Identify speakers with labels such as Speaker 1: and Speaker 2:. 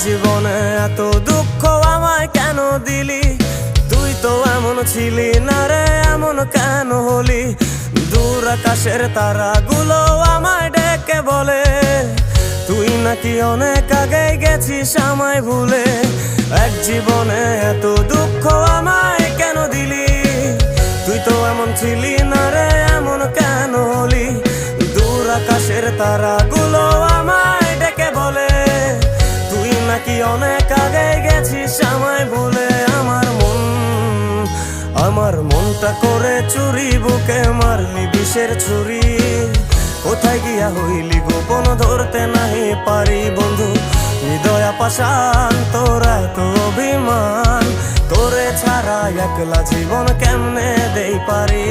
Speaker 1: জীবনে এত দুঃখ আমায় কেন দিলি? তুই তো এমন ছিলি না রে, এমন কেন হলি? দূর আকাশের তারাগুলো আমায় ডেকে বলে তুই নাকি অনেক আগে গেছিস আমায় ভুলে। এক জীবনে এত দুঃখ আমায় কেন দিলি? তুই তো এমন ছিলি না রে, এমন কেন হলি? দূর আকাশের তারাগুলো আমায় ডেকে বলে তুই নাকি অনেক আগে গেছিস আমায় ভুলে। আমার মনটা করে চুরি, বুকে মারলি বিষের ছুরি। কোথায় গিয়া হইলি গোপন, ধরতে নাহি পারি বন্ধু। হৃদয় পাষাণ তোর এত অভিমান, তোরে ছাড়া একলা জীবন কেমনে দেই পারি?